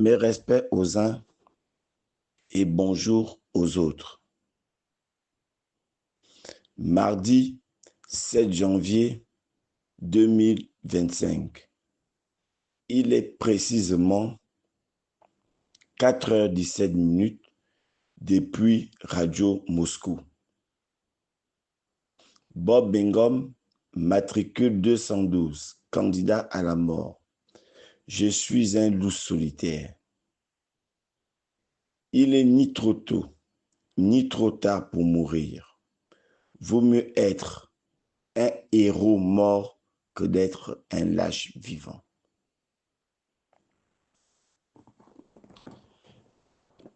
Mes respects aux uns et bonjour aux autres. Mardi 7 janvier 2025. Il est précisément 4h17 depuis Radio Moscou. Bob Bingham, matricule 212, candidat à la mort. Je suis un loup solitaire. Il est ni trop tôt, ni trop tard pour mourir. Vaut mieux être un héros mort que d'être un lâche vivant.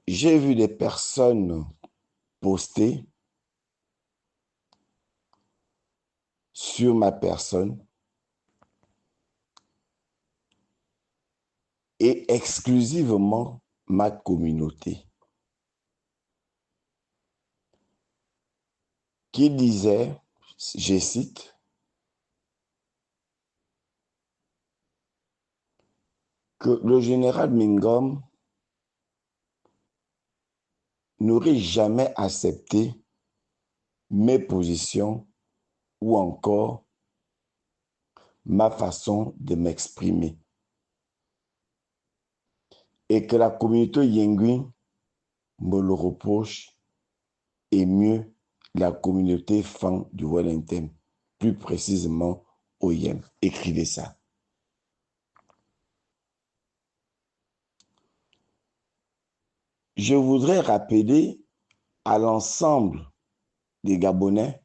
J'ai vu des personnes poster sur ma personne et exclusivement ma communauté qui disait, je cite, que le général Bingham n'aurait jamais accepté mes positions ou encore ma façon de m'exprimer. Et que la communauté Yengui me le reproche, et mieux la communauté Fang du Wellington, plus précisément OIM. Écrivez ça. Je voudrais rappeler à l'ensemble des Gabonais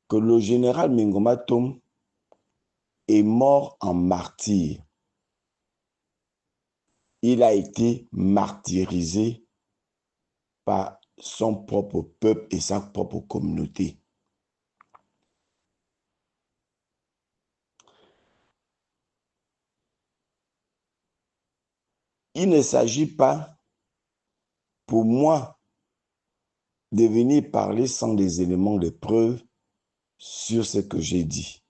que le général Mingo Tom est mort en martyr. Il a été martyrisé par son propre peuple et sa propre communauté. Il ne s'agit pas pour moi de venir parler sans des éléments de preuve sur ce que j'ai dit.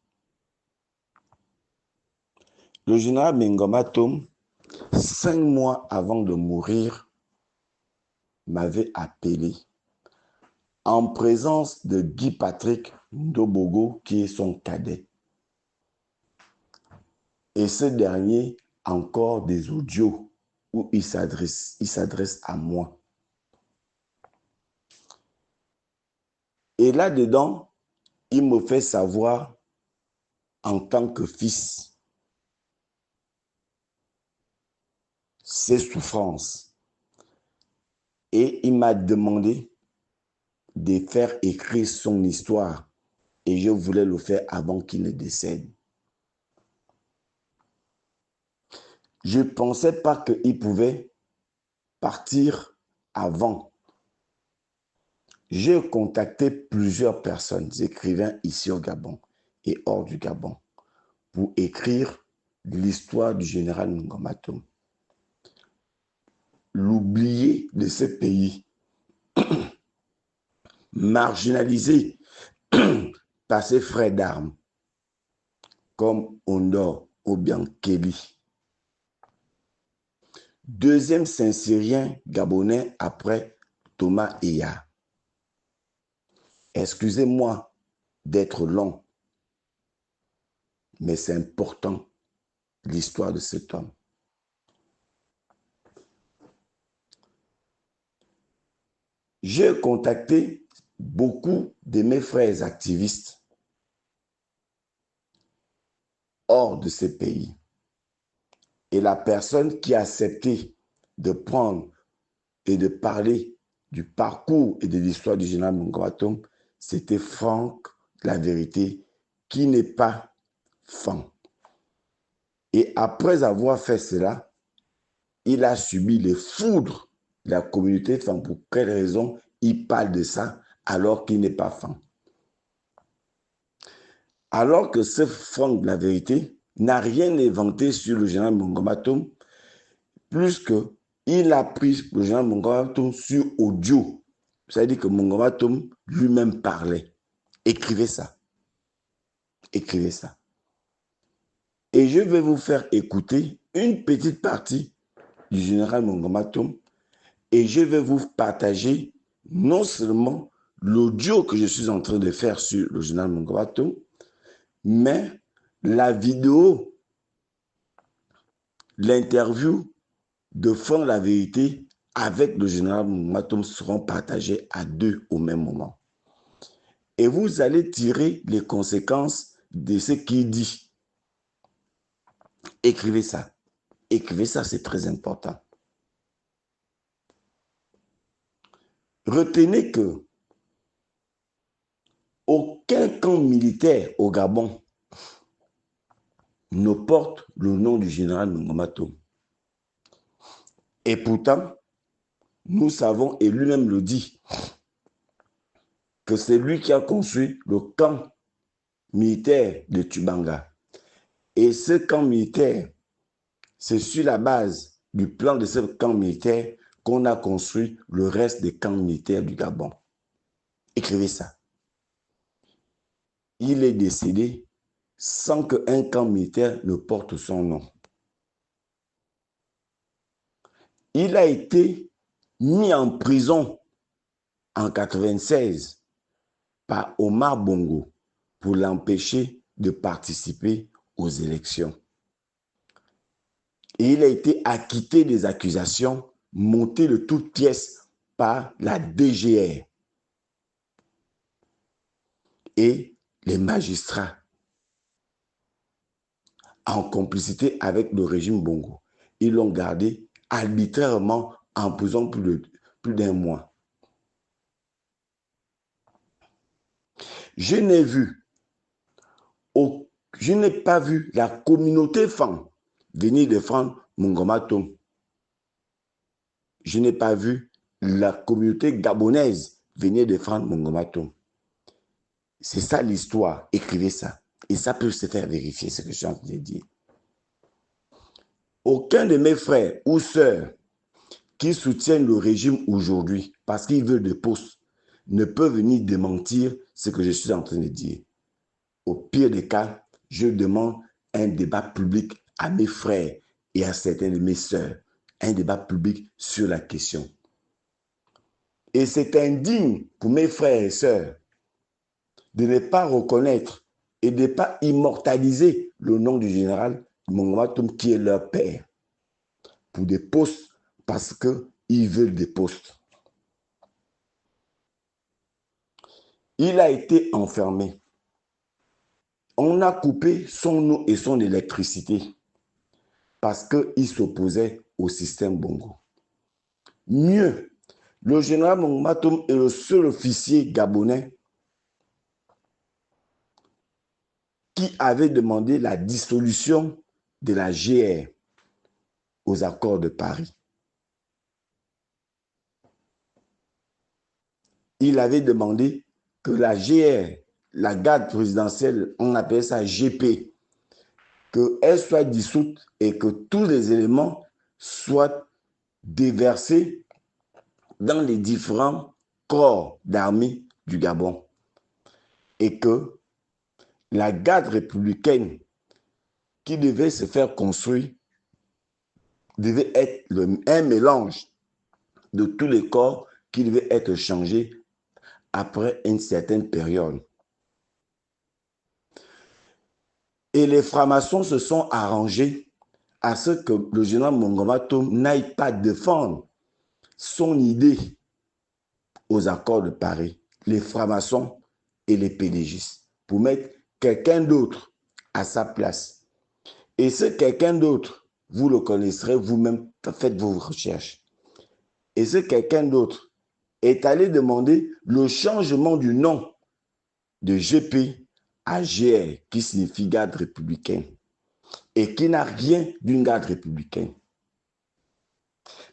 Le général Mingo Tom, 5 mois avant de mourir, m'avait appelé en présence de Guy Patrick Ndobogo, qui est son cadet. Et ce dernier, encore des audios où il s'adresse à moi. Et là-dedans, il me fait savoir en tant que fils ses souffrances. Et il m'a demandé de faire écrire son histoire. Et je voulais le faire avant qu'il ne décède. Je ne pensais pas qu'il pouvait partir avant. J'ai contacté plusieurs personnes, écrivains ici au Gabon et hors du Gabon, pour écrire l'histoire du général Mingo Tom. L'oublié de ce pays, marginalisé par ses frères d'armes, comme Ondor ou bien Kelly. Deuxième Saint-Syrien gabonais après Thomas Eya. Excusez-moi d'être long, mais c'est important, l'histoire de cet homme. J'ai contacté beaucoup de mes frères activistes hors de ces pays. Et la personne qui a accepté de prendre et de parler du parcours et de l'histoire du général Mingo Tom, c'était Franck La Vérité, qui n'est pas Fang. Et après avoir fait cela, il a subi les foudres de la communauté Fang. Pour quelle raison il parle de ça alors qu'il n'est pas Fang? Alors que ce Franck La Vérité n'a rien inventé sur le général Mingo Tom, plus qu'il a pris le général Mingo Tom sur audio. C'est-à-dire que Mingo Tom lui-même parlait. Écrivez ça. Écrivez ça. Et je vais vous faire écouter une petite partie du général Mongomatoum et je vais vous partager non seulement l'audio que je suis en train de faire sur le général Mongomatoum, mais la vidéo, l'interview de Fond la vérité avec le général Mongomatoum seront partagées à deux au même moment. Et vous allez tirer les conséquences de ce qu'il dit. Écrivez ça. Écrivez ça, c'est très important. Retenez que aucun camp militaire au Gabon ne porte le nom du général Mongomatoum. Et pourtant, nous savons, et lui-même le dit, que c'est lui qui a construit le camp militaire de Tubanga. Et ce camp militaire, c'est sur la base du plan de ce camp militaire qu'on a construit le reste des camps militaires du Gabon. Écrivez ça. Il est décédé sans qu'un camp militaire ne porte son nom. Il a été mis en prison en 1996 par Omar Bongo pour l'empêcher de participer aux élections. Et il a été acquitté des accusations montées de toutes pièces par la DGR et les magistrats en complicité avec le régime Bongo. Ils l'ont gardé arbitrairement en prison plus d'un mois. Je n'ai pas vu la communauté femme venir défendre Mongomatoum. Je n'ai pas vu la communauté gabonaise venir défendre Mongomatoum. C'est ça l'histoire. Écrivez ça. Et ça peut se faire vérifier ce que je suis en train de dire. Aucun de mes frères ou sœurs qui soutiennent le régime aujourd'hui parce qu'ils veulent des postes ne peut venir démentir ce que je suis en train de dire. Au pire des cas, je demande un débat public à mes frères et à certains de mes sœurs. Un débat public sur la question. Et c'est indigne pour mes frères et sœurs de ne pas reconnaître et de ne pas immortaliser le nom du général Mongomatoum qui est leur père pour des postes parce qu'ils veulent des postes. Il a été enfermé. On a coupé son eau et son électricité parce qu'il s'opposait au système Bongo. Mieux, le général Mongomatoum est le seul officier gabonais qui avait demandé la dissolution de la GR aux accords de Paris. Il avait demandé que la GR, la garde présidentielle, on appelle ça GP, qu'elle soit dissoute et que tous les éléments soient déversés dans les différents corps d'armée du Gabon. Et que la garde républicaine qui devait se faire construire devait être un mélange de tous les corps qui devaient être changés après une certaine période. Et les francs-maçons se sont arrangés à ce que le général Mongomatoum n'aille pas défendre son idée aux accords de Paris, les francs-maçons et les pédégistes, pour mettre quelqu'un d'autre à sa place. Et ce quelqu'un d'autre, vous le connaisserez vous-même, faites vos recherches. Et ce quelqu'un d'autre est allé demander le changement du nom de GP à GR, qui signifie garde républicaine, et qui n'a rien d'une garde républicaine.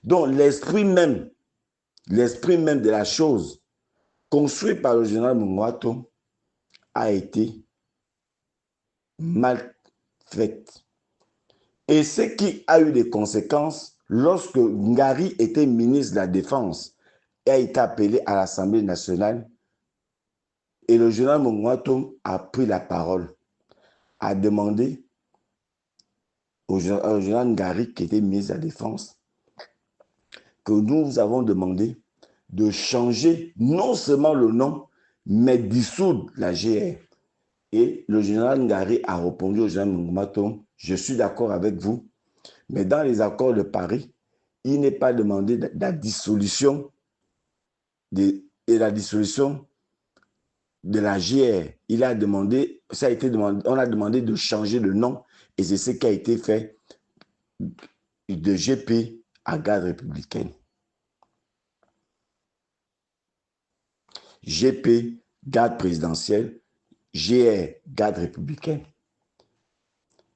Donc l'esprit même de la chose, construit par le général Mongomatoum, a été mal faite. Et ce qui a eu des conséquences, lorsque Ngari était ministre de la Défense et a été appelé à l'Assemblée nationale, et le général Mongomatoum a pris la parole, a demandé au général Ngari, qui était ministre de la Défense, que nous avons demandé de changer non seulement le nom, mais dissoudre la GR. Et le général Ngari a répondu au général Ngomatom, je suis d'accord avec vous, mais dans les accords de Paris, il n'est pas demandé la dissolution de la GR. Il a demandé, ça a été demandé, on a demandé de changer le nom et c'est ce qui a été fait de GP à Garde républicaine. GP, Garde présidentielle, GR, Garde républicaine.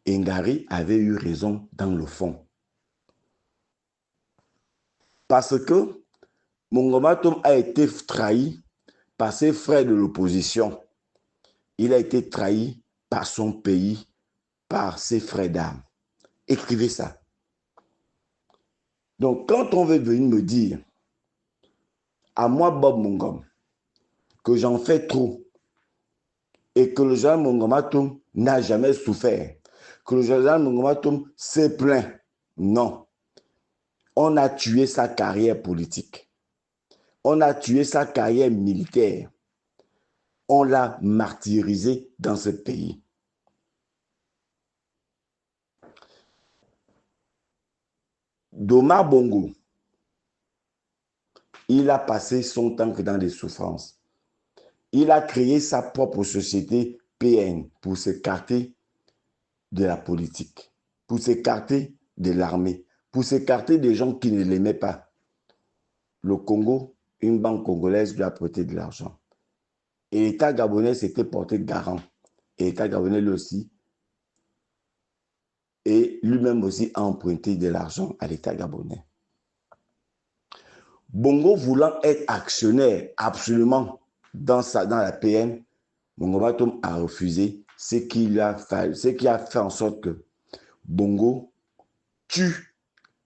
Et Ngari avait eu raison dans le fond. Parce que Ngomatom a été trahi par ses frères de l'opposition. Il a été trahi par son pays, par ses frères d'armes. Écrivez ça. Donc, quand on veut venir me dire, à moi, Bob Mongom, que j'en fais trop, et que le général Ngomatom n'a jamais souffert, que le général Ngomatom s'est plaint, non. On a tué sa carrière politique. On a tué sa carrière militaire. On l'a martyrisé dans ce pays. Doma Bongo, il a passé son temps que dans des souffrances. Il a créé sa propre société PN pour s'écarter de la politique, pour s'écarter de l'armée, pour s'écarter des gens qui ne l'aimaient pas. Le Congo, une banque congolaise lui a prêté de l'argent. Et l'État gabonais s'était porté garant. Et l'État gabonais lui aussi, et lui-même aussi a emprunté de l'argent à l'État gabonais. Bongo voulant être actionnaire absolument dans la PN, Ngomatom a refusé, ce qui a fait en sorte que Bongo tue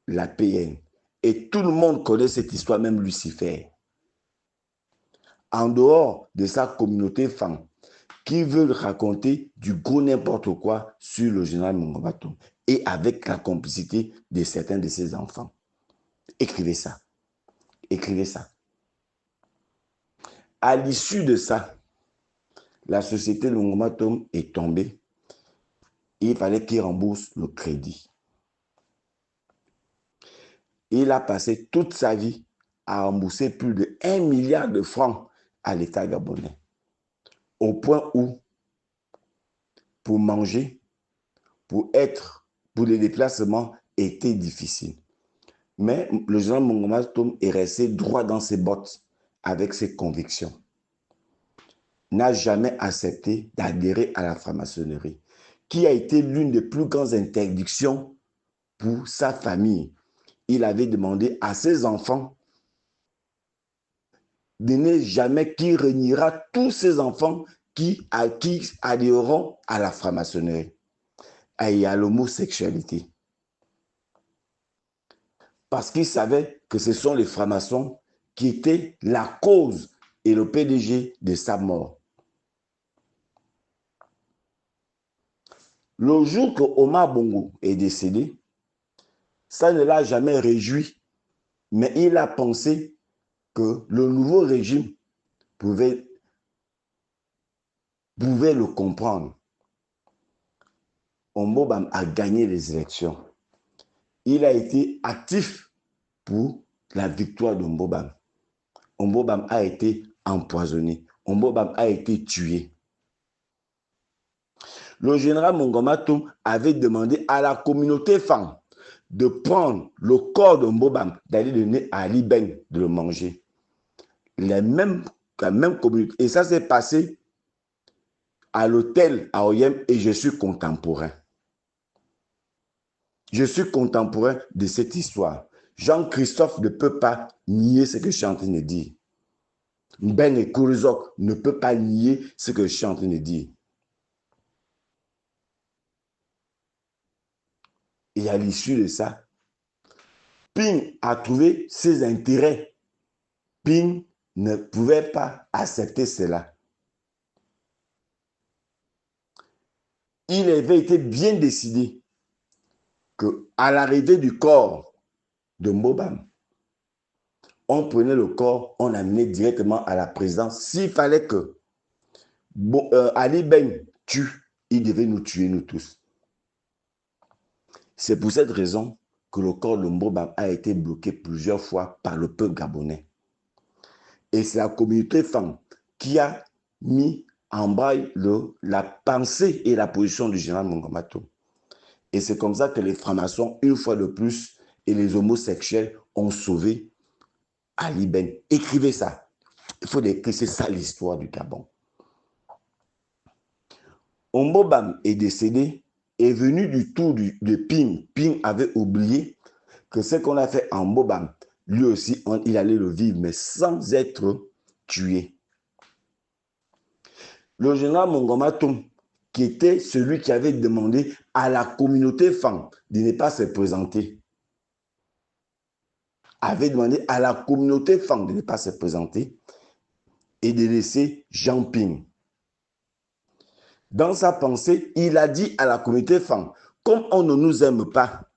la PN. Et tout le monde connaît cette histoire, même Lucifer. En dehors de sa communauté femme, qui veut raconter du gros n'importe quoi sur le général Ngomatom et avec la complicité de certains de ses enfants. Écrivez ça. Écrivez ça. À l'issue de ça, la société de Ngomatom est tombée. Il fallait qu'il rembourse le crédit. Il a passé toute sa vie à rembourser plus de 1 milliard de francs à l'État gabonais. Au point où, pour manger, pour les déplacements, était difficile. Mais le général Ngomatom est resté droit dans ses bottes avec ses convictions. N'a jamais accepté d'adhérer à la franc-maçonnerie, qui a été l'une des plus grandes interdictions pour sa famille. Il avait demandé à ses enfants de ne jamais qui reniera tous ses enfants qui adhéreront à la franc-maçonnerie et à l'homosexualité. Parce qu'il savait que ce sont les francs-maçons qui étaient la cause et le PDG de sa mort. Le jour que Omar Bongo est décédé, ça ne l'a jamais réjoui, mais il a pensé que le nouveau régime pouvait le comprendre. Ombobam a gagné les élections. Il a été actif pour la victoire d'Ombobam. Ombobam a été empoisonné. Ombobam a été tué. Le général Ngomatom avait demandé à la communauté femme de prendre le corps d'Ombobam, d'aller donner à Ali Ben de le manger. La même communauté. Et ça s'est passé à l'hôtel à Oyem et je suis contemporain. Je suis contemporain de cette histoire. Jean-Christophe ne peut pas nier ce que je suis en train de dire. Ben et Kourizok ne peut pas nier ce que je suis en train de dire. Et à l'issue de ça, Ping a trouvé ses intérêts. Ping ne pouvait pas accepter cela. Il avait été bien décidé qu'à l'arrivée du corps de Mbobam, on prenait le corps, on l'amenait directement à la présidence. S'il fallait que Ali Ben tue, il devait nous tuer, nous tous. C'est pour cette raison que le corps de Mbobam a été bloqué plusieurs fois par le peuple gabonais. Et c'est la communauté femme qui a mis en braille la pensée et la position du général Mongamato. Et c'est comme ça que les francs-maçons, une fois de plus, et les homosexuels ont sauvé Ali Ben. Écrivez ça. Il faut écrire, c'est ça l'histoire du Gabon. Mbobam est décédé, est venu du tour de Ping. Ping avait oublié que ce qu'on a fait en Mbobam, lui aussi, il allait le vivre, mais sans être tué. Le général Mongamato, qui était celui qui avait demandé à la communauté femme de ne pas se présenter, avait demandé à la communauté femme de ne pas se présenter et de laisser Jean Ping. Dans sa pensée, il a dit à la communauté femme, comme on ne nous aime pas,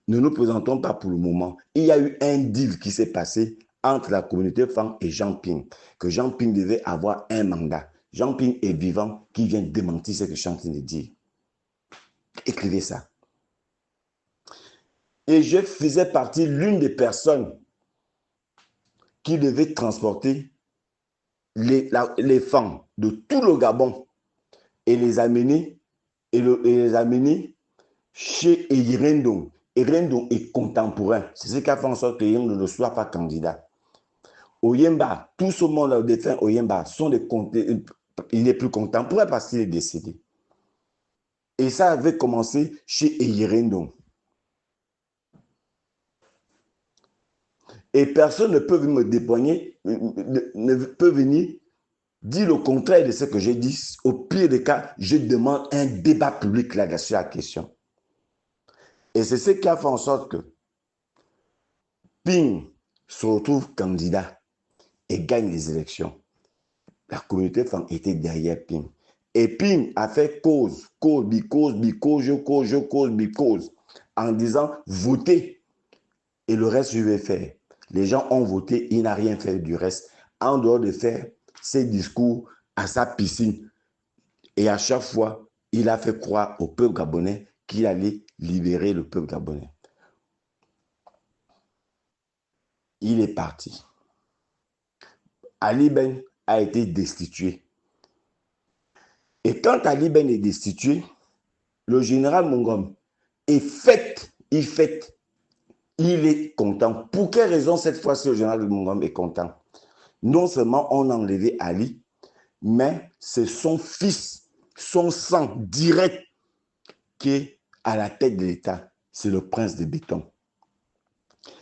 ne nous présentons pas pour le moment. Il y a eu un deal qui s'est passé entre la communauté femme et Jean Ping, que Jean Ping devait avoir un mandat. Jean Ping est vivant, qui vient démentir ce que je suis en train de dire. Écrivez ça. Et je faisais partie l'une des personnes qui devait transporter les femmes de tout le Gabon et les amener, chez Irendon. Irendon est contemporain. C'est ce qui a fait en sorte que Irendon ne soit pas candidat. Oyemba, tout ce monde-là, le défunt Oyemba, il n'est plus contemporain parce qu'il est décédé. Et ça avait commencé chez Irendon. Et personne ne peut me dépoigner, ne peut venir dire le contraire de ce que j'ai dit. Au pire des cas, je demande un débat public là-dessus sur la question. Et c'est ce qui a fait en sorte que Ping se retrouve candidat et gagne les élections. La communauté femme était derrière Ping. Et Ping a fait cause, en disant votez et le reste je vais faire. Les gens ont voté, il n'a rien fait du reste, en dehors de faire ses discours à sa piscine. Et à chaque fois, il a fait croire au peuple gabonais qu'il allait libérer le peuple gabonais. Il est parti. Ali Ben a été destitué. Et quand Ali Ben est destitué, le général Mongom est fait, il est content. Pour quelle raison cette fois-ci le général Mongom est content? Non seulement on a enlevé Ali, mais c'est son fils, son sang direct qui est à la tête de l'État. C'est le prince de Béton.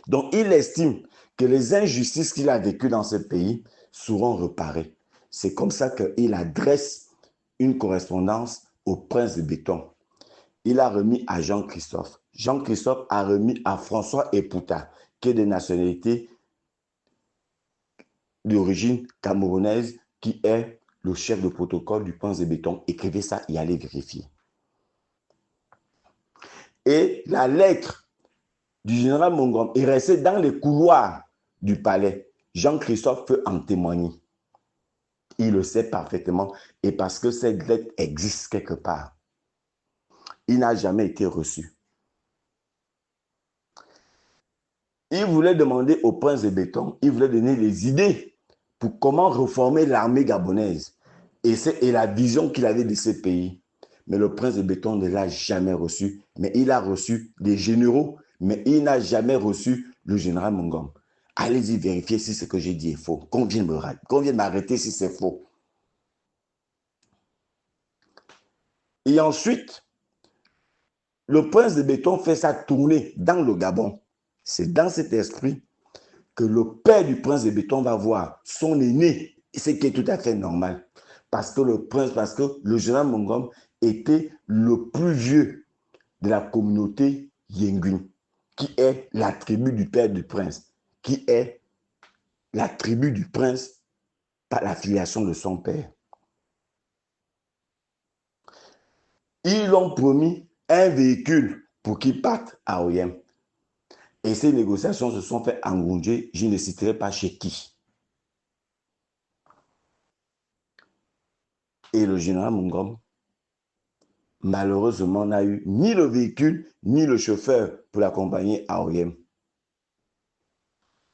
Donc il estime que les injustices qu'il a vécues dans ce pays seront réparées. C'est comme ça qu'il adresse une correspondance au prince de Béton. Il a remis à Jean-Christophe. Jean-Christophe a remis à François Epouta, qui est de nationalité d'origine camerounaise, qui est le chef de protocole du prince de Béton. Écrivez ça et allez vérifier. Et la lettre du général Mongom est restée dans les couloirs du palais. Jean-Christophe peut en témoigner. Il le sait parfaitement et parce que cette lettre existe quelque part. Il n'a jamais été reçu. Il voulait demander au prince de Béton, il voulait donner des idées pour comment reformer l'armée gabonaise. Et c'est la vision qu'il avait de ce pays. Mais le prince de Béton ne l'a jamais reçu. Mais il a reçu des généraux, mais il n'a jamais reçu le général Mongom. Allez-y vérifier si ce que j'ai dit est faux. Qu'on vienne m'arrêter si c'est faux. Et ensuite, le prince de Béton fait sa tournée dans le Gabon. C'est dans cet esprit que le père du prince de Béton va voir son aîné, ce qui est tout à fait normal. Parce que le général Mongom était le plus vieux de la communauté Yengun, qui est la tribu du père du prince, qui est la tribu du prince par la filiation de son père. Ils l'ont promis un véhicule pour qu'ils partent à OIM. Et ces négociations se sont faites en Goundje, je ne citerai pas chez qui. Et le général Mungom, malheureusement, n'a eu ni le véhicule, ni le chauffeur pour l'accompagner à OIM.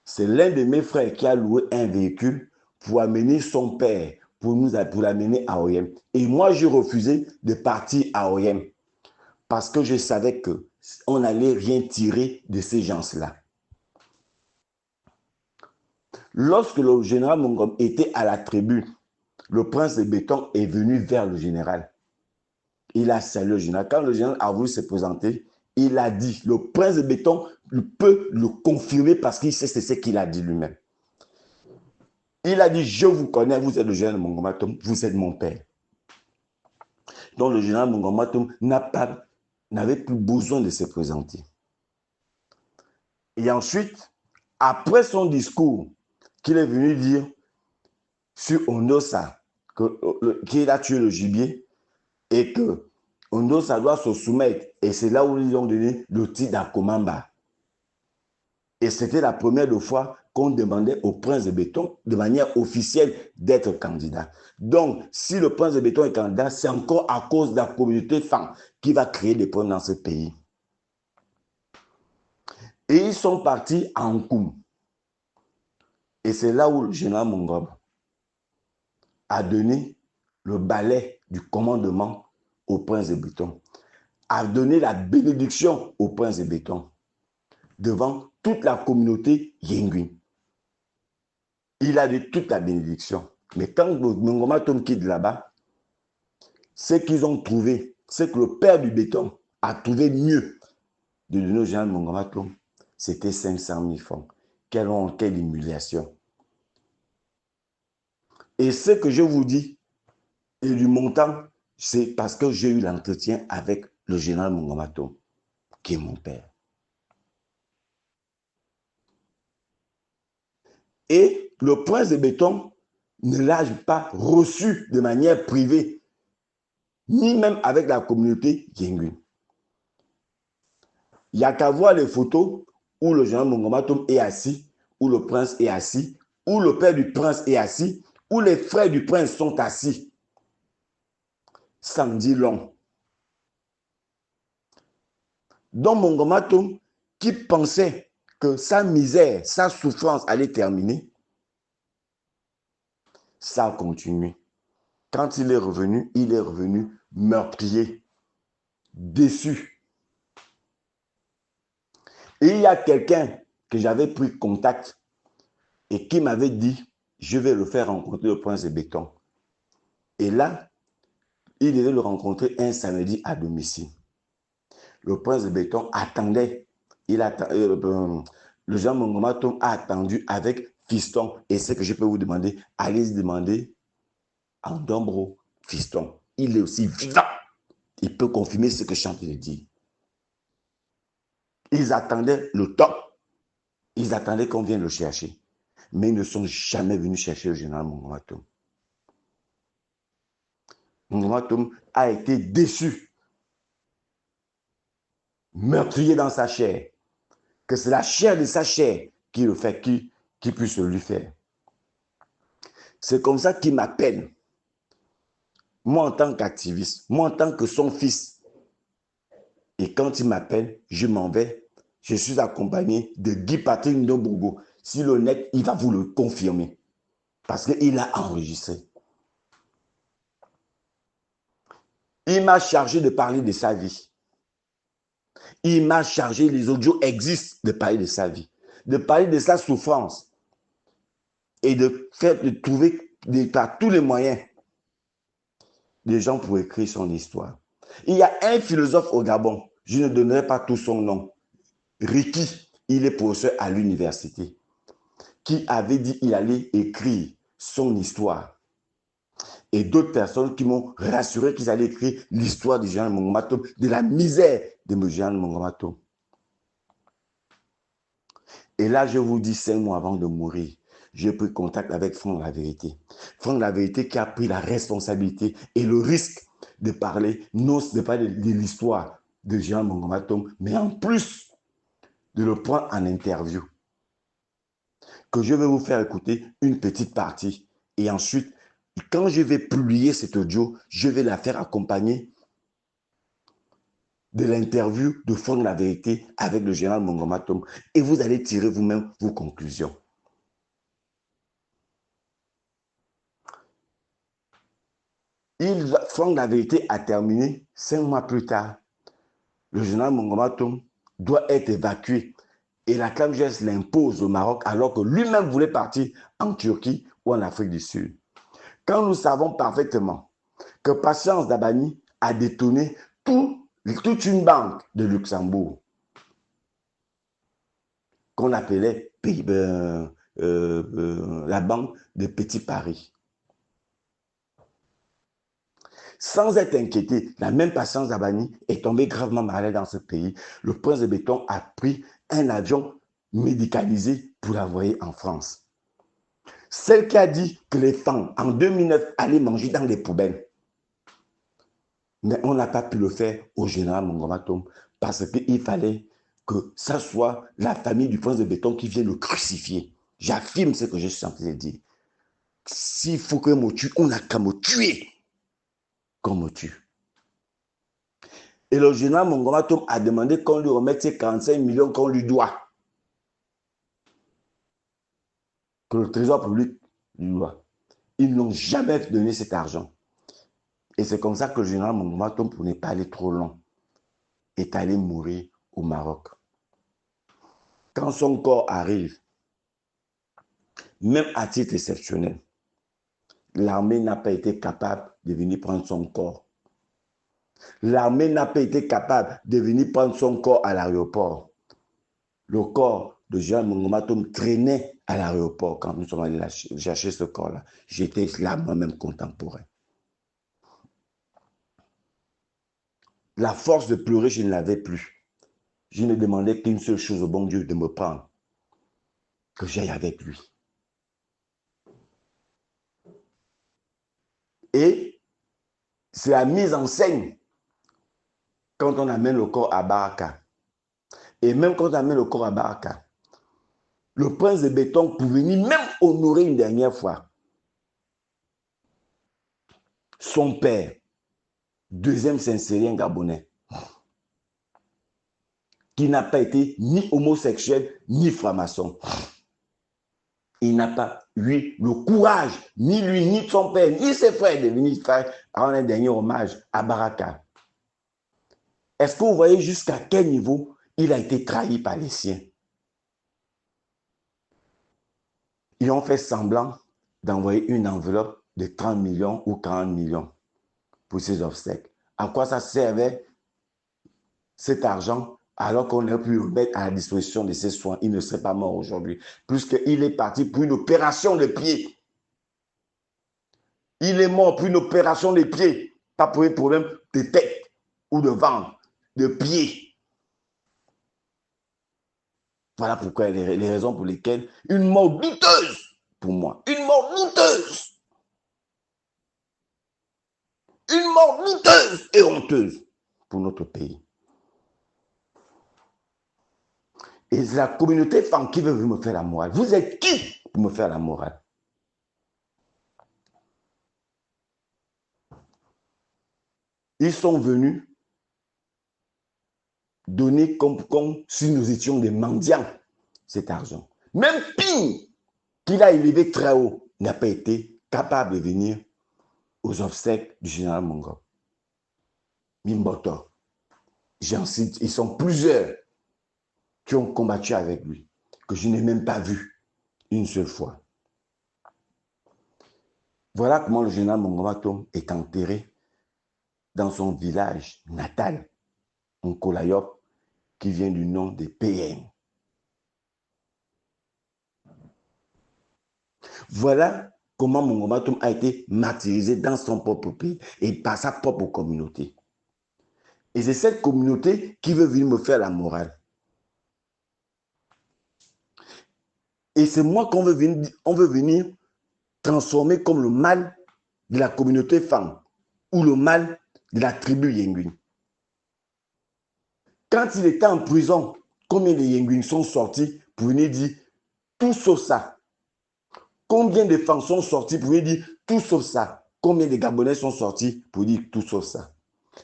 C'est l'un de mes frères qui a loué un véhicule pour amener son père, pour l'amener à OIM. Et moi, j'ai refusé de partir à OIM parce que je savais qu'on n'allait rien tirer de ces gens-là. Lorsque le général Mungom était à la tribune, le prince de Béton est venu vers le général. Il a salué le général. Quand le général a voulu se présenter, il a dit, le prince de Béton peut le confirmer parce qu'il sait ce qu'il a dit lui-même. Il a dit, je vous connais, vous êtes le général Mungom Matom, vous êtes mon père. Donc le général Mungom Matom n'avait plus besoin de se présenter. Et ensuite, après son discours, qu'il est venu dire sur Ondossa, qu'il a tué le gibier et que Ondossa doit se soumettre. Et c'est là où ils ont donné le titre d'Akomamba. Et c'était la première fois qu'on demandait au prince de Béton de manière officielle d'être candidat. Donc, si le prince de Béton est candidat, c'est encore à cause de la communauté femme qui va créer des problèmes dans ce pays. Et ils sont partis à Nkoum. Et c'est là où le général Mungom a donné le balai du commandement au prince de Béton, a donné la bénédiction au prince de Béton devant toute la communauté Yenguin. Il a dit toute la bénédiction. Mais quand Mungom Matom quitte là-bas, ce qu'ils ont trouvé, c'est que le père du Béton a trouvé mieux de donner au général Mungom Matom, c'était 500 000 francs. Quelle humiliation. Et ce que je vous dis, et du montant, c'est parce que j'ai eu l'entretien avec le général Mungom Matom, qui est mon père. Et le prince de Béton ne l'a pas reçu de manière privée, ni même avec la communauté Yenguin. Il n'y a qu'à voir les photos où le général Mungom Matom est assis, où le prince est assis, où le père du prince est assis, où les frères du prince sont assis. Ça me dit long. Donc Mungom Matom, qui pensait que sa misère, sa souffrance allait terminer, ça a continué. Quand il est revenu meurtrier, déçu. Et il y a quelqu'un que j'avais pris contact et qui m'avait dit, je vais le faire rencontrer le prince de Béton. Et là, il devait le rencontrer un samedi à domicile. Le prince de Béton attendait. Le général Mungom Matom a attendu avec Fiston. Et ce que je peux vous demander, allez demander à Ndombro, Fiston. Il est aussi vivant. Il peut confirmer ce que je suis en train de dire. Ils attendaient le top. Ils attendaient qu'on vienne le chercher. Mais ils ne sont jamais venus chercher le général Mungom Matom. Mungom Matom a été déçu, meurtrier dans sa chair, que c'est la chair de sa chair qui le fait, qui puisse lui faire. C'est comme ça qu'il m'appelle. Moi, en tant qu'activiste, moi, en tant que son fils. Et quand il m'appelle, je m'en vais. Je suis accompagné de Guy Patrick Ndobogo. Si le net, il va vous le confirmer. Parce qu'il a enregistré. Il m'a chargé de parler de sa vie. Il m'a chargé, les audios existent, de parler de sa vie. De parler de sa souffrance. Et de trouver par tous les moyens des gens pour écrire son histoire. Il y a un philosophe au Gabon, je ne donnerai pas tout son nom, Ricky, il est professeur à l'université, qui avait dit qu'il allait écrire son histoire. Et d'autres personnes qui m'ont rassuré qu'ils allaient écrire l'histoire du général Mungom Matom, de la misère de général Mungom Matom. Et là, je vous dis 5 mois avant de mourir, j'ai pris contact avec Franck La Vérité. Franck La Vérité qui a pris la responsabilité et le risque de parler, non, de parler de l'histoire de Général Mongomatom, mais en plus de le prendre en interview, que je vais vous faire écouter une petite partie. Et ensuite, quand je vais publier cet audio, je vais la faire accompagner de l'interview de Franck La Vérité avec le général Mongomatom. Et vous allez tirer vous-même vos conclusions. Franck La Vérité a terminé 5 mois plus tard. Le général Mongomatom doit être évacué. Et la CLAMGS l'impose au Maroc alors que lui-même voulait partir en Turquie ou en Afrique du Sud. Quand nous savons parfaitement que Patience Dabani a détourné toute une banque de Luxembourg qu'on appelait la banque de Petit Paris. Sans être inquiété, la même Patience Dabani est tombée gravement malade dans ce pays. Le prince de Béton a pris un avion médicalisé pour l'envoyer en France. Celle qui a dit que les femmes, en 2009, allaient manger dans les poubelles. Mais on n'a pas pu le faire au général Mongomatom parce qu'il fallait que ça soit la famille du prince de Béton qui vienne le crucifier. J'affirme ce que je suis en train de dire. S'il faut que me tue, on n'a qu'à me tuer qu'on me tue. Et le général Mongomatom a demandé qu'on lui remette ces 45 millions qu'on lui doit. Que le trésor public lui doit. Ils n'ont jamais donné cet argent. Et c'est comme ça que le général Mongomatom, pour ne pas aller trop long, est allé mourir au Maroc. Quand son corps arrive, même à titre exceptionnel, l'armée n'a pas été capable de venir prendre son corps. L'armée n'a pas été capable de venir prendre son corps à l'aéroport. Le corps de Général Mongomatom traînait à l'aéroport quand nous sommes allés chercher ce corps-là. J'étais là moi-même contemporain. La force de pleurer, je ne l'avais plus. Je ne demandais qu'une seule chose au bon Dieu, de me prendre, que j'aille avec lui. Et c'est la mise en scène quand on amène le corps à Baraka. Et même quand on amène le corps à Baraka, le prince de Béton, pour venir même honorer une dernière fois son père, deuxième Saint-Cyrien gabonais, qui n'a pas été ni homosexuel, ni franc-maçon. Il n'a pas eu le courage, ni lui, ni son père, ni ses frères, de venir faire un dernier hommage à Baraka. Est-ce que vous voyez jusqu'à quel niveau il a été trahi par les siens? Ils ont fait semblant d'envoyer une enveloppe de 30 millions ou 40 millions pour ces obsèques. À quoi ça servait cet argent alors qu'on aurait pu le mettre à la disposition de ses soins? Il ne serait pas mort aujourd'hui, puisqu'il est parti pour une opération de pied. Il est mort pour une opération de pied, pas pour un problème de tête ou de ventre, de pied. Voilà pourquoi les raisons pour lesquelles une mort douteuse pour moi, une mort douteuse, une mort douteuse et honteuse pour notre pays. Et c'est la communauté femme qui veut me faire la morale. Vous êtes qui pour me faire la morale? Ils sont venus donner comme si nous étions des mendiants cet argent. Même Ping, qu'il a élevé très haut, n'a pas été capable de venir aux obsèques du général Mongo. Mimboto. J'en cite, ils sont plusieurs qui ont combattu avec lui, que je n'ai même pas vu une seule fois. Voilà comment le général Mongomatom est enterré dans son village natal, en Kolayop, qui vient du nom de PM. Voilà comment Mongomatom a été martyrisé dans son propre pays et par sa propre communauté. Et c'est cette communauté qui veut venir me faire la morale. Et c'est moi qu'on veut venir transformer comme le mal de la communauté femme ou le mal de la tribu Yengun. Quand il était en prison, combien de Yenguin sont sortis pour venir dire tout sauf ça? Combien de femmes sont sorties pour venir dire tout sauf ça? Combien de Gabonais sont sortis pour dire tout sauf ça?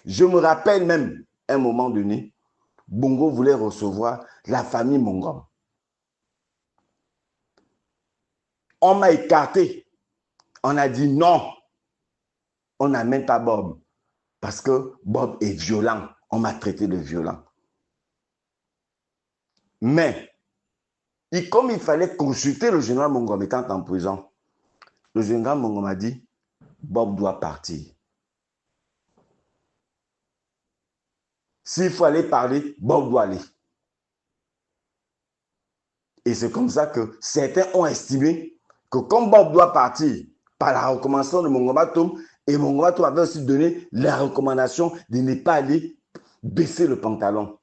Je me rappelle même, à un moment donné, Bongo voulait recevoir la famille Mongom. On m'a écarté. On a dit non, on n'amène pas Bob. Parce que Bob est violent. On m'a traité de violent. Mais, comme il fallait consulter le général Mongom étant en prison, le général Mongom a dit, Bob doit partir. S'il faut aller parler, Bob doit aller. Et c'est comme ça que certains ont estimé que comme Bob doit partir par la recommandation de Mongom Atom, et Mongom Atom avait aussi donné la recommandation de ne pas aller baisser le pantalon.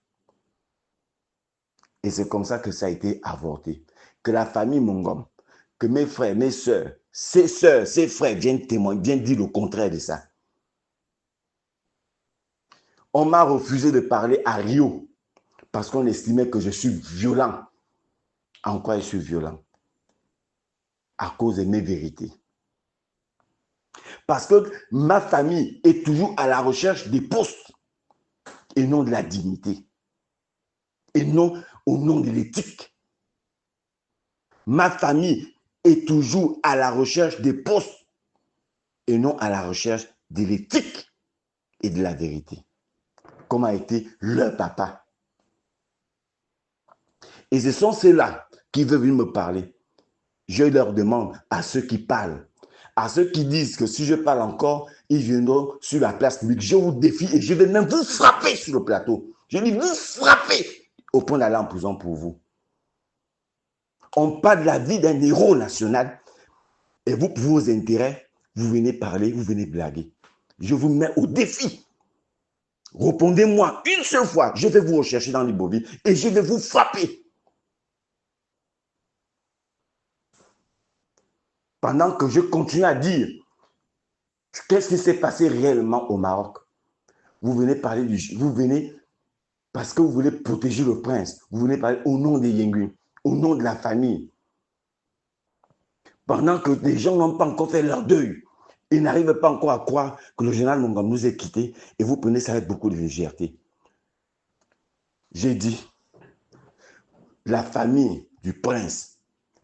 Et c'est comme ça que ça a été avorté. Que la famille Mongom, que mes frères, mes soeurs, ses frères viennent témoigner, viennent dire le contraire de ça. On m'a refusé de parler à Rio parce qu'on estimait que je suis violent. En quoi je suis violent? À cause de mes vérités. Parce que ma famille est toujours à la recherche des postes et non de la dignité. Et non au nom de l'éthique. Ma famille est toujours à la recherche des postes et non à la recherche de l'éthique et de la vérité. Comme a été leur papa. Et ce sont ceux-là qui veulent venir me parler. Je leur demande à ceux qui parlent, à ceux qui disent que si je parle encore, ils viendront sur la place publique. Je vous défie et je vais même vous frapper sur le plateau. Je dis vous frapper au point d'aller en prison pour vous. On parle de la vie d'un héros national et vous, pour vos intérêts, vous venez parler, vous venez blaguer. Je vous mets au défi. Répondez-moi une seule fois. Je vais vous rechercher dans l'Ibovie et je vais vous frapper. Pendant que je continue à dire qu'est-ce qui s'est passé réellement au Maroc. Vous venez parler vous venez parce que vous voulez protéger le prince. Vous venez parler au nom des Yenguin, au nom de la famille. Pendant que les gens n'ont pas encore fait leur deuil. Ils n'arrivent pas encore à croire que le général Mongom nous ait quittés et vous prenez ça avec beaucoup de légèreté. J'ai dit, la famille du prince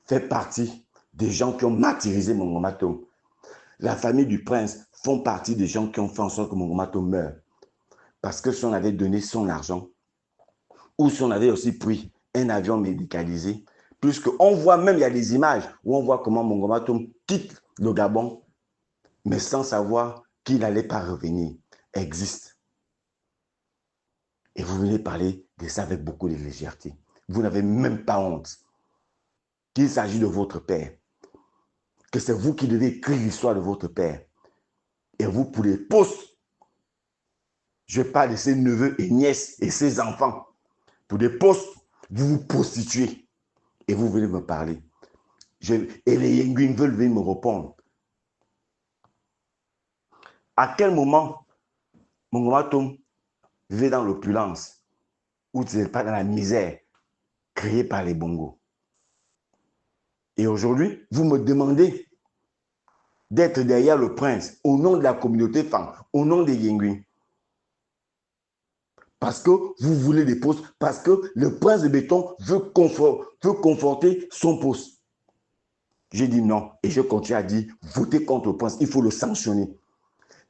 fait partie des gens qui ont martyrisé Mongom Atom. La famille du prince font partie des gens qui ont fait en sorte que Mongom Atom meure. Parce que si on avait donné son argent, ou si on avait aussi pris un avion médicalisé, puisqu'on voit même, il y a des images où on voit comment Mongom Atom quitte le Gabon, mais sans savoir qu'il n'allait pas revenir, existe. Et vous venez parler de ça avec beaucoup de légèreté. Vous n'avez même pas honte qu'il s'agit de votre père, que c'est vous qui devez écrire l'histoire de votre père. Et vous, pour les postes, je parle de ses neveux et nièces et ses enfants. Pour des postes, vous vous prostituez et vous venez me parler. Et les Yenguin veulent venir me répondre. À quel moment Mongom Atom vivait dans l'opulence ou tu n'es pas dans la misère créée par les Bongos? Et aujourd'hui, vous me demandez d'être derrière le prince au nom de la communauté femme, au nom des Yenguin. Parce que vous voulez des postes, parce que le prince de béton veut conforter son poste. J'ai dit non et je continue à dire votez contre le prince, il faut le sanctionner.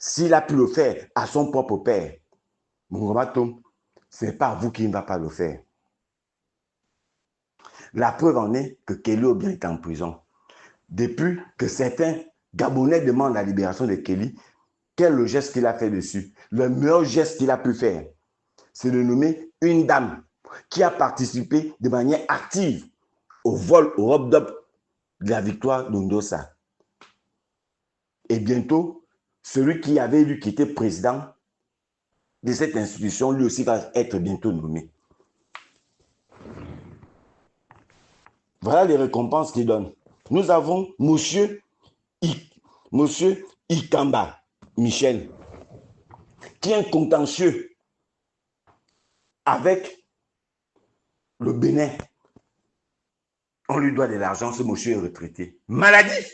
S'il a pu le faire à son propre père, Mongom Atom, ce n'est pas vous qui ne va pas le faire. La preuve en est que Kelly Obiang est en prison. Depuis que certains Gabonais demandent la libération de Kelly, quel est le geste qu'il a fait dessus? Le meilleur geste qu'il a pu faire, c'est de nommer une dame qui a participé de manière active au vol, au rob-up de la victoire d'Ondossa. Et bientôt, celui qui avait lui qui était président de cette institution, lui aussi va être bientôt nommé. Voilà les récompenses qu'il donne. Nous avons Monsieur Ikamba Michel, qui est un contentieux avec le Bénin, on lui doit de l'argent, ce monsieur est retraité. Maladie,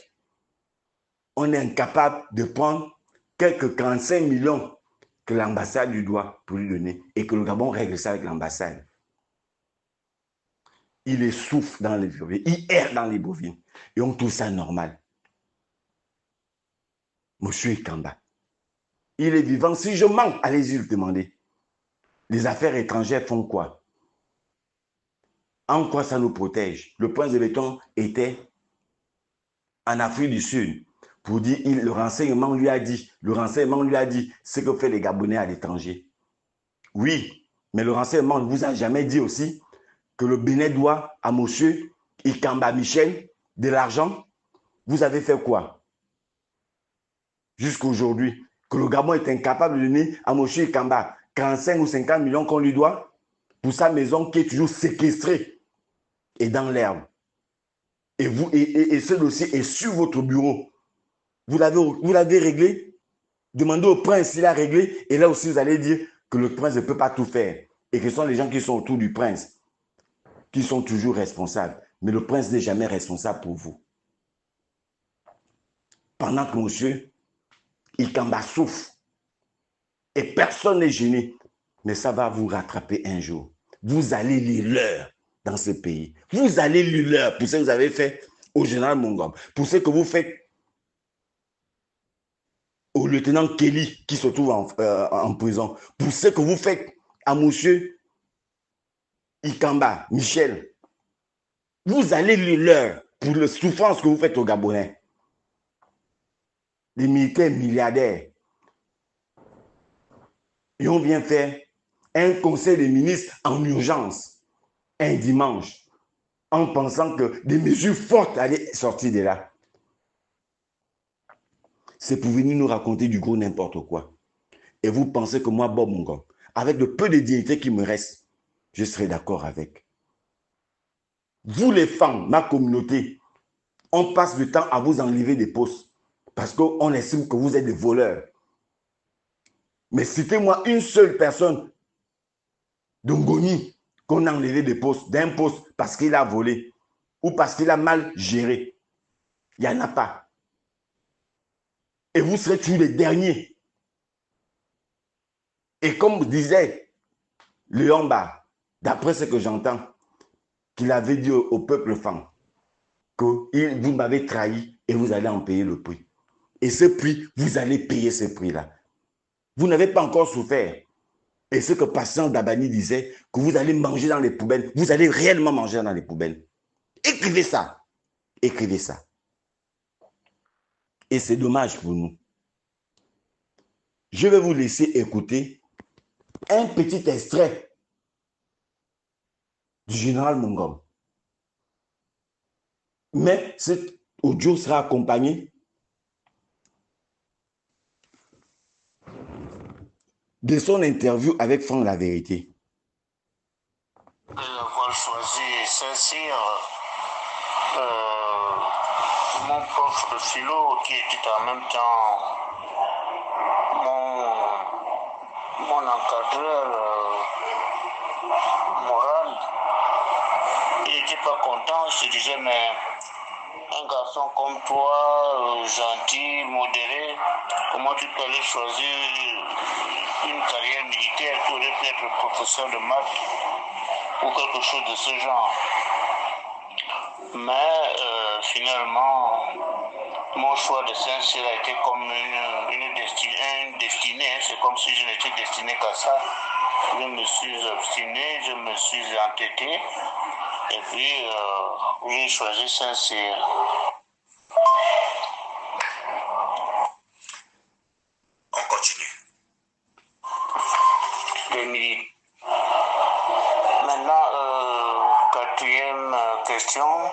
on est incapable de prendre quelques 45 millions que l'ambassade lui doit pour lui donner et que le Gabon règle ça avec l'ambassade. Il essouffle dans les bovines, il erre dans les bovines et on trouve ça normal. Monsieur Ikamba, il est vivant. Si je manque, allez-y le demander. Les affaires étrangères font quoi? En quoi ça nous protège? Le prince de Béton était en Afrique du Sud pour dire, le renseignement lui a dit ce que fait les Gabonais à l'étranger. Oui, mais le renseignement ne vous a jamais dit aussi que le Bénin doit à monsieur Ikamba Michel de l'argent. Vous avez fait quoi? Jusqu'à aujourd'hui, que le Gabon est incapable de donner à monsieur Ikamba 45 ou 50 millions qu'on lui doit pour sa maison qui est toujours séquestrée et dans l'herbe. Et ce dossier est sur votre bureau. Vous l'avez réglé. Demandez au prince s'il a réglé. Et là aussi, vous allez dire que le prince ne peut pas tout faire. Et que ce sont les gens qui sont autour du prince qui sont toujours responsables. Mais le prince n'est jamais responsable pour vous. Pendant que monsieur Ikamba souffre et personne n'est gêné. Mais ça va vous rattraper un jour. Vous allez lire l'heure dans ce pays. Vous allez lire l'heure pour ce que vous avez fait au général Mongom, pour ce que vous faites au lieutenant Kelly qui se trouve en prison, pour ce que vous faites à monsieur Ikamba, Michel. Vous allez lire l'heure pour la souffrance que vous faites aux Gabonais. Les militaires milliardaires. Et on vient faire un conseil des ministres en urgence, un dimanche, en pensant que des mesures fortes allaient sortir de là. C'est pour venir nous raconter du gros n'importe quoi. Et vous pensez que moi, Bob Mongom, avec le peu de dignité qui me reste, je serai d'accord avec. Vous les femmes, ma communauté, on passe le temps à vous enlever des postes parce qu'on estime que vous êtes des voleurs. Mais citez-moi une seule personne de Ngoni qu'on a enlevé des postes, d'un poste parce qu'il a volé ou parce qu'il a mal géré. Il n'y en a pas. Et vous serez toujours les derniers. Et comme disait Léon-Ba, d'après ce que j'entends, qu'il avait dit au peuple femme, que vous m'avez trahi et vous allez en payer le prix. Et ce prix, vous allez payer ce prix-là. Vous n'avez pas encore souffert. Et ce que Patient Dabani disait, que vous allez manger dans les poubelles, vous allez réellement manger dans les poubelles. Écrivez ça. Écrivez ça. Et c'est dommage pour nous. Je vais vous laisser écouter un petit extrait du général Mongom. Mais cet audio sera accompagné de son interview avec Franck La Vérité. D'avoir choisi Saint-Cyr, mon prof de philo qui était en même temps mon encadreur moral, il n'était pas content. Il se disait, mais un garçon comme toi, gentil, modéré, comment tu peux aller choisir une carrière militaire? Tu aurais pu être professeur de maths ou quelque chose de ce genre. Mais finalement, mon choix de Saint-Cyr a été comme une destinée. C'est comme si je n'étais destiné qu'à ça. Je me suis obstiné, je me suis entêté. Et puis, j'ai choisi Saint-Cyr. On continue. Maintenant, quatrième question.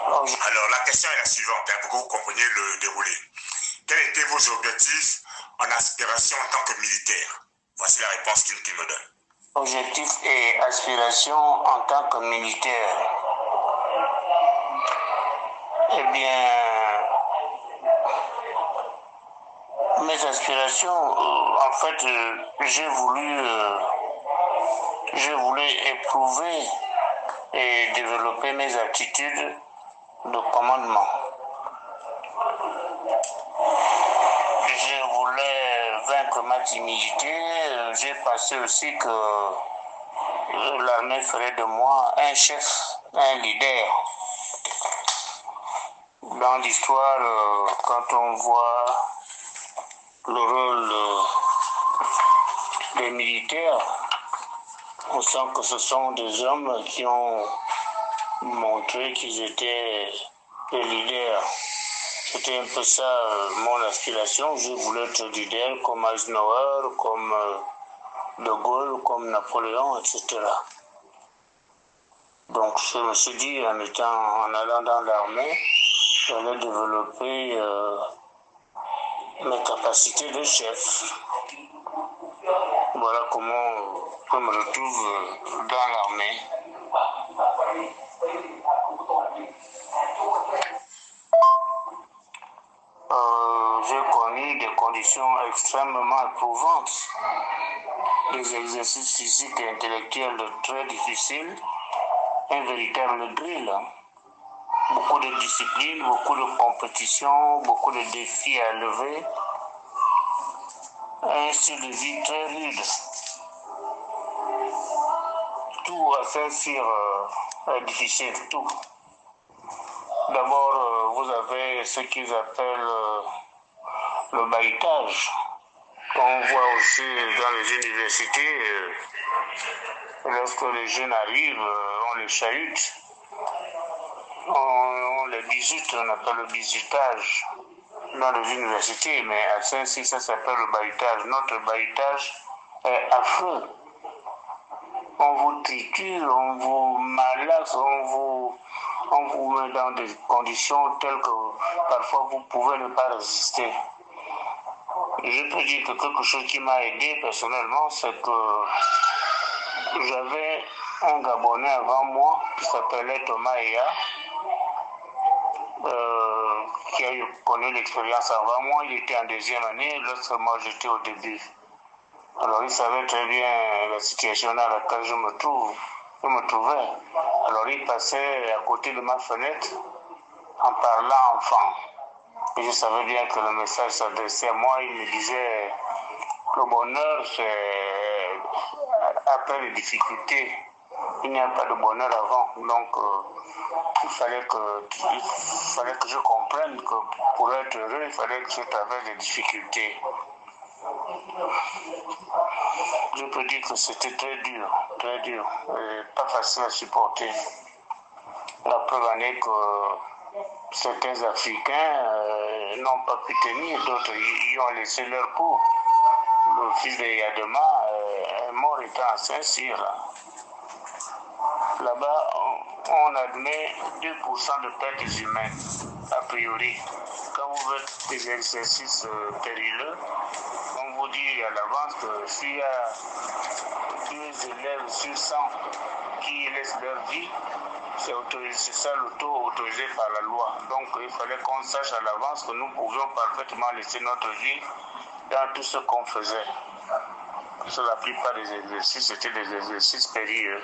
Alors, la question est la suivante, pour que vous compreniez le déroulé. Quels étaient vos objectifs en aspiration en tant que militaire? Voici la réponse qu'il me donne. Objectifs et aspirations en tant que militaire. Eh bien, mes aspirations, en fait, j'ai voulu je voulais éprouver et développer mes attitudes de commandement. Je voulais vaincre ma timidité. J'ai pensé aussi que l'armée ferait de moi un chef, un leader. Dans l'histoire, quand on voit le rôle des militaires, on sent que ce sont des hommes qui ont montré qu'ils étaient des leaders. C'était un peu ça mon aspiration. Je voulais être leader comme Eisenhower, comme De Gaulle, comme Napoléon, etc. Donc je me suis dit, en allant dans l'armée, j'allais développer mes capacités de chef. Voilà comment je me retrouve dans l'armée. J'ai connu des conditions extrêmement éprouvantes, des exercices physiques et intellectuels très difficiles, un véritable drill. Beaucoup de discipline, beaucoup de compétition, beaucoup de défis à lever, un style de vie très rude. Tout à Saint-Cyr est difficile, tout. D'abord, vous avez ce qu'ils appellent le baïtage. On voit aussi dans les universités, lorsque les jeunes arrivent, on les chahute. On les bisute, on appelle le bisutage dans les universités, mais à Saint-Cyr, ça s'appelle le baïtage. Notre baïtage est affreux. On vous triture, on vous malaxe, on vous met dans des conditions telles que parfois vous pouvez ne pas résister. Je peux dire que quelque chose qui m'a aidé personnellement, c'est que j'avais un Gabonais avant moi qui s'appelait Thomas Eya, qui a connu l'expérience avant moi. Il était en deuxième année lorsque moi j'étais au début. Alors il savait très bien la situation dans laquelle je me trouvais. Alors il passait à côté de ma fenêtre en parlant enfant. Et je savais bien que le message s'adressait à moi. Il me disait que le bonheur, c'est après les difficultés. Il n'y a pas de bonheur avant. Donc il fallait que je comprenne que pour être heureux, il fallait que je traverse des difficultés. Je peux dire que c'était très dur, et pas facile à supporter. La preuve en est que certains Africains n'ont pas pu tenir, d'autres y ont laissé leur peau. Le fils de Yadema est mort étant à Saint-Cyr. Là-bas, on admet 2% de pertes humaines, a priori. Quand vous faites des exercices périlleux, on vous dit à l'avance que s'il y a 2 élèves sur 100 qui laissent leur vie, c'est ça le taux autorisé par la loi. Donc il fallait qu'on sache à l'avance que nous pouvions parfaitement laisser notre vie dans tout ce qu'on faisait. Parce que la plupart des exercices, c'était des exercices périlleux.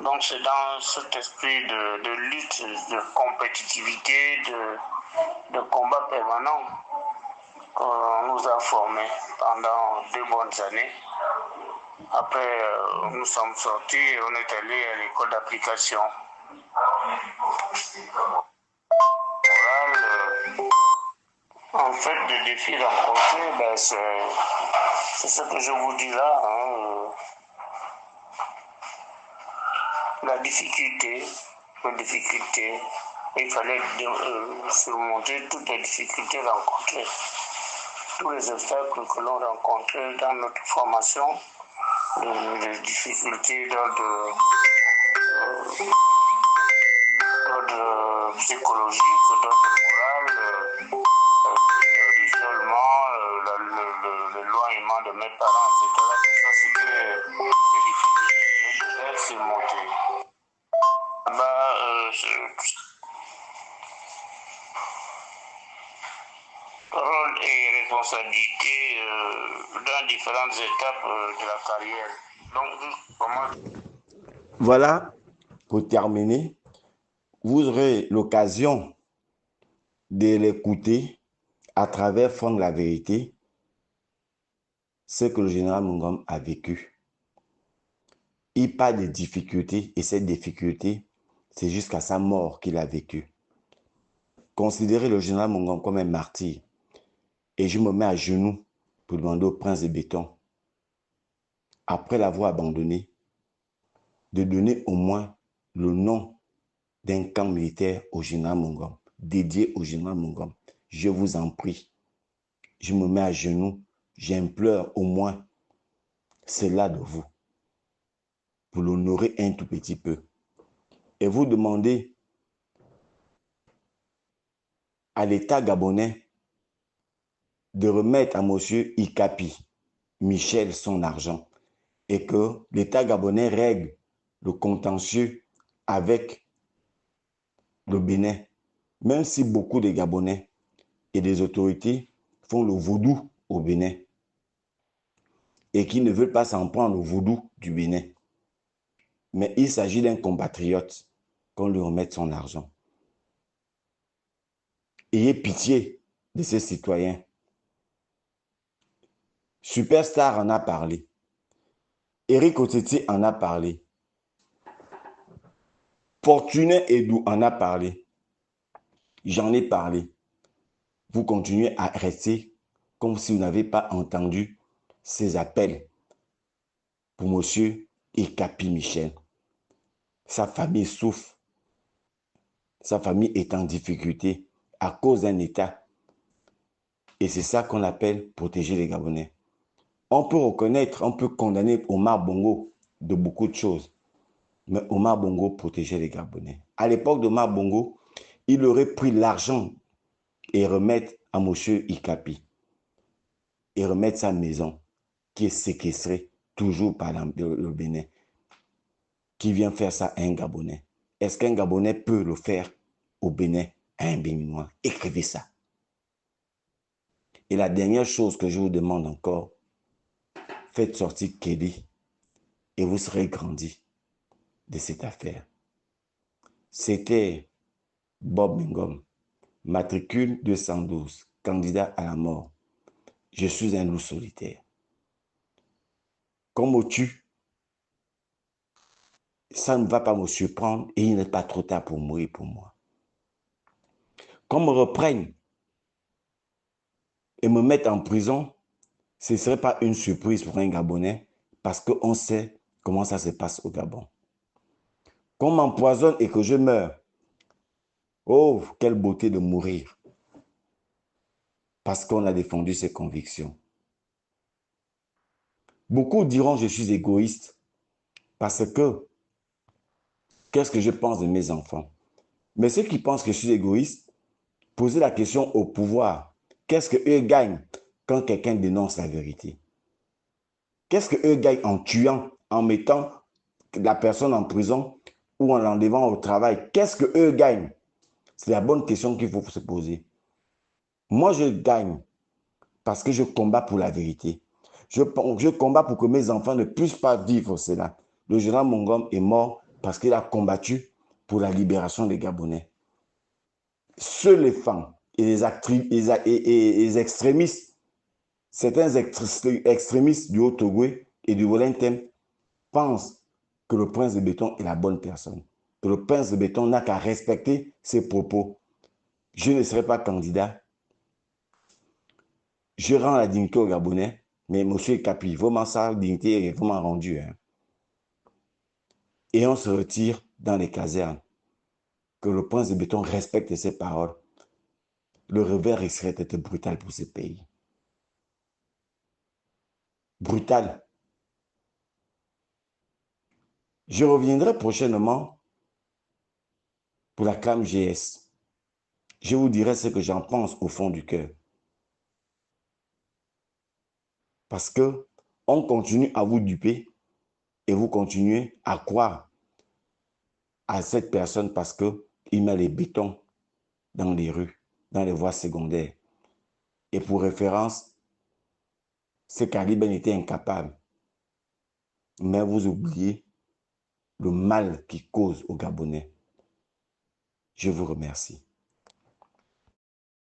Donc c'est dans cet esprit de lutte, de compétitivité, de combat permanent qu'on nous a formés pendant 2 bonnes années. Après, nous sommes sortis et on est allé à l'école d'application. En fait, les défis rencontrés, c'est ce que je vous dis là. La difficulté, il fallait surmonter toutes les difficultés rencontrées. Tous les obstacles que l'on rencontrait dans notre formation, les difficultés d'ordre psychologique, d'ordre moral, l'isolement, l'éloignement de mes parents, etc. Tout ça, c'était des difficultés que je devais surmonter. Rôle et responsabilités dans différentes étapes de la carrière. Donc, comment... Voilà, pour terminer, vous aurez l'occasion de l'écouter à travers Fond de la vérité, ce que le général Mungom a vécu. Il parle de difficultés et cette difficulté, c'est jusqu'à sa mort qu'il a vécu. Considérez le général Mungom comme un martyr. Et je me mets à genoux pour demander au prince de béton, après l'avoir abandonné, de donner au moins le nom d'un camp militaire au général Mungom, dédié au général Mungom. Je vous en prie. Je me mets à genoux, j'implore au moins cela de vous, pour l'honorer un tout petit peu. Et vous demandez à l'État gabonais de remettre à M. Ikapi Michel son argent et que l'État gabonais règle le contentieux avec le Bénin, même si beaucoup de Gabonais et des autorités font le vaudou au Bénin et qui ne veulent pas s'en prendre au vaudou du Bénin. Mais il s'agit d'un compatriote qu'on lui remette son argent. Ayez pitié de ces citoyens. Superstar en a parlé. Eric Oteti en a parlé. Fortuné Edou en a parlé. J'en ai parlé. Vous continuez à rester comme si vous n'avez pas entendu ces appels pour M. Ikapi Michel. Sa famille souffre. Sa famille est en difficulté à cause d'un État. Et c'est ça qu'on appelle protéger les Gabonais. On peut reconnaître, on peut condamner Omar Bongo de beaucoup de choses. Mais Omar Bongo protégeait les Gabonais. À l'époque d'Omar Bongo, il aurait pris l'argent et remettre à M. Ikapi. Et remettre sa maison qui est séquestrée toujours par le Bénin. Qui vient faire ça à un Gabonais? Est-ce qu'un Gabonais peut le faire au Bénin à un Béninois? Écrivez ça. Et la dernière chose que je vous demande encore, faites sortir Kelly et vous serez grandi de cette affaire. C'était Bob Mungom, matricule 212, candidat à la mort. Je suis un loup solitaire. Comme au tu, ça ne va pas me surprendre et il n'est pas trop tard pour mourir pour moi. Qu'on me reprenne et me mette en prison, ce ne serait pas une surprise pour un Gabonais parce qu'on sait comment ça se passe au Gabon. Qu'on m'empoisonne et que je meure. Oh, quelle beauté de mourir. Parce qu'on a défendu ses convictions. Beaucoup diront que je suis égoïste parce que qu'est-ce que je pense de mes enfants? Mais ceux qui pensent que je suis égoïste, posez la question au pouvoir. Qu'est-ce qu'eux gagnent quand quelqu'un dénonce la vérité? Qu'est-ce qu'eux gagnent en tuant, en mettant la personne en prison ou en l'enlevant au travail? Qu'est-ce qu'eux gagnent? C'est la bonne question qu'il faut se poser. Moi, je gagne parce que je combats pour la vérité. Je combats pour que mes enfants ne puissent pas vivre cela. Le général Mungom est mort parce qu'il a combattu pour la libération des Gabonais. Seuls les femmes et les extrémistes, certains extrémistes du Haut-Togo et du Wellington pensent que le prince de béton est la bonne personne. Que le prince de béton n'a qu'à respecter ses propos. Je ne serai pas candidat. Je rends la dignité aux Gabonais, mais M. Ikapi, vraiment sa dignité est vraiment rendue. Hein. Et on se retire dans les casernes. Que le prince de béton respecte ses paroles. Le revers risquerait d'être brutal pour ce pays. Brutal. Je reviendrai prochainement pour la CAM GS. Je vous dirai ce que j'en pense au fond du cœur. Parce que on continue à vous duper et vous continuez à croire à cette personne parce qu'il met les bétons dans les rues, dans les voies secondaires. Et pour référence, Sekali Ben était incapable. Mais vous oubliez le mal qu'il cause aux Gabonais. Je vous remercie.